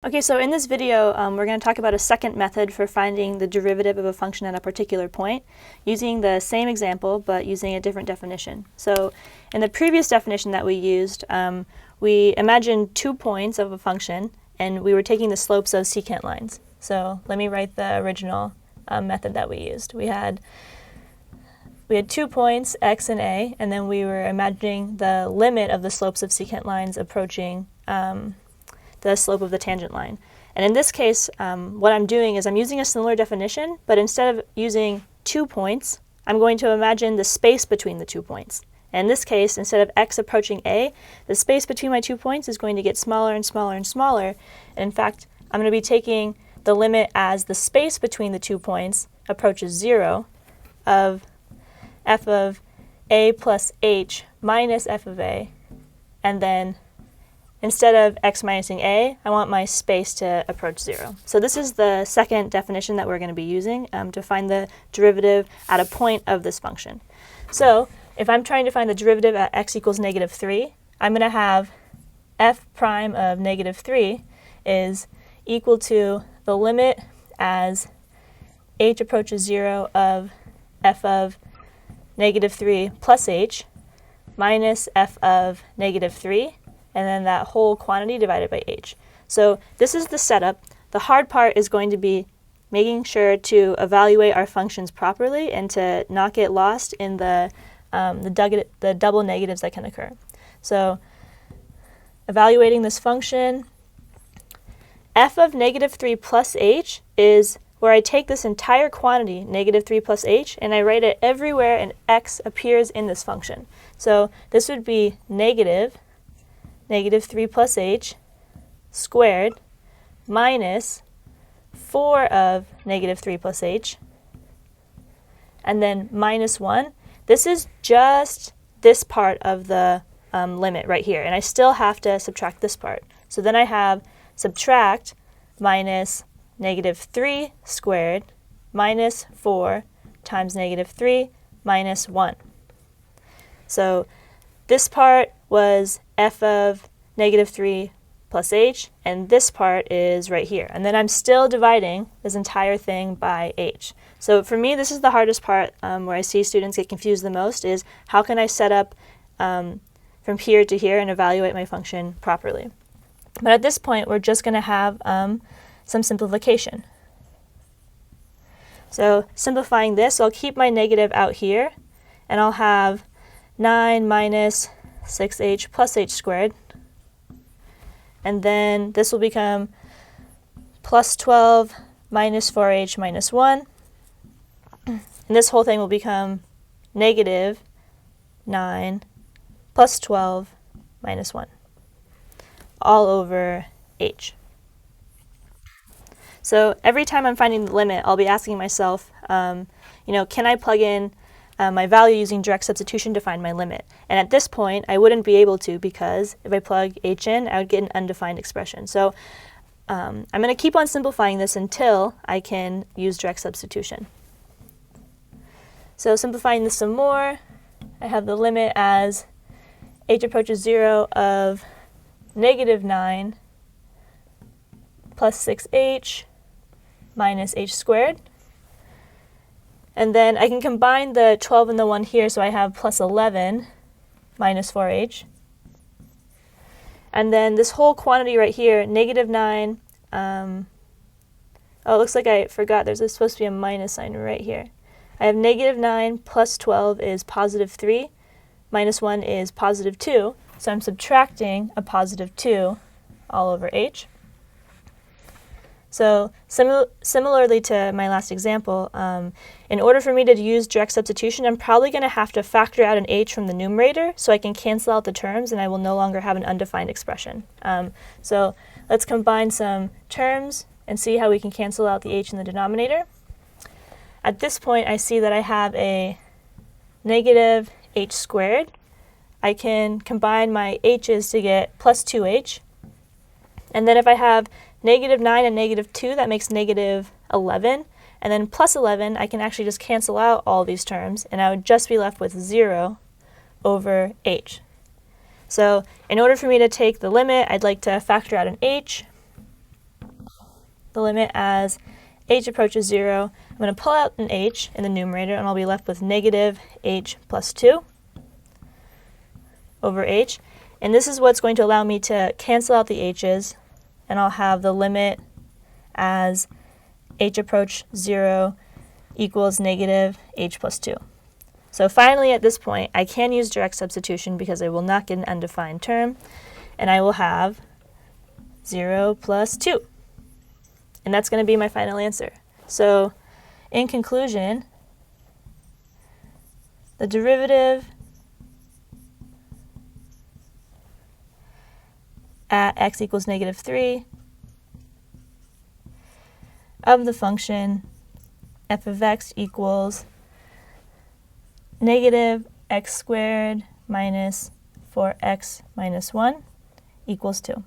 Okay, so in this video, we're going to talk about a second method for finding the derivative of a function at a particular point, using the same example, but using a different definition. So in the previous definition that we used, we imagined 2 points of a function, and we were taking the slopes of secant lines. So let me write the original method that we used. We had 2 points, x and a, and then we were imagining the limit of the slopes of secant lines approaching the slope of the tangent line. And in this case, what I'm doing is I'm using a similar definition, but instead of using 2 points, I'm going to imagine the space between the 2 points. And in this case, instead of x approaching a, the space between my 2 points is going to get smaller and smaller and smaller. And in fact, I'm going to be taking the limit as the space between the 2 points approaches 0 of f of a plus h minus f of a, and then instead of x minusing a, I want my space to approach 0. So this is the second definition that we're going to be using to find the derivative at a point of this function. So if I'm trying to find the derivative at x equals -3, I'm going to have f prime of -3 is equal to the limit as h approaches 0 of f of -3 plus h minus f of -3, and then that whole quantity divided by h. So this is the setup. The hard part is going to be making sure to evaluate our functions properly and to not get lost in the double negatives that can occur. So evaluating this function, f of -3 plus h is where I take this entire quantity, -3 plus h, and I write it everywhere and x appears in this function. So this would be -3 plus h squared minus 4 of -3 plus h, and then minus 1. This is just this part of the limit right here, and I still have to subtract this part. So then I have subtract minus -3 squared minus 4 times -3 minus 1. So this part was f of -3 plus h, and this part is right here. And then I'm still dividing this entire thing by h. So for me, this is the hardest part where I see students get confused the most, is how can I set up from here to here and evaluate my function properly. But at this point, we're just going to have some simplification. So simplifying this, I'll keep my negative out here, and I'll have 9 minus 6h plus h squared. And then this will become plus 12 minus 4h minus 1. And this whole thing will become -9 plus 12 minus 1, all over h. So every time I'm finding the limit, I'll be asking myself, can I plug in my value using direct substitution to find my limit? And at this point, I wouldn't be able to, because if I plug h in, I would get an undefined expression. So I'm going to keep on simplifying this until I can use direct substitution. So simplifying this some more, I have the limit as h approaches 0 of -9 plus 6h minus h squared. And then I can combine the 12 and the 1 here, so I have plus 11 minus 4h. And then this whole quantity right here, -9, it looks like I forgot there's supposed to be a minus sign right here. I have -9 plus 12 is +3, minus 1 is +2, so I'm subtracting a +2 all over h. So similarly to my last example, in order for me to use direct substitution, I'm probably going to have to factor out an h from the numerator so I can cancel out the terms and I will no longer have an undefined expression. So let's combine some terms and see how we can cancel out the h in the denominator. At this point, I see that I have a -h squared. I can combine my h's to get plus 2h. And then if I have -9 and -2, that makes -11. And then plus 11, I can actually just cancel out all these terms, and I would just be left with 0 over h. So in order for me to take the limit, I'd like to factor out an h. the limit as h approaches 0. I'm going to pull out an h in the numerator, and I'll be left with negative h plus 2 over h. And this is what's going to allow me to cancel out the h's, and I'll have the limit as h approach 0 equals negative h plus 2. So finally, at this point, I can use direct substitution because I will not get an undefined term, and I will have 0 plus 2. And that's going to be my final answer. So in conclusion, the derivative at x equals negative 3 of the function f of x equals negative x squared minus 4x minus 1 equals 2.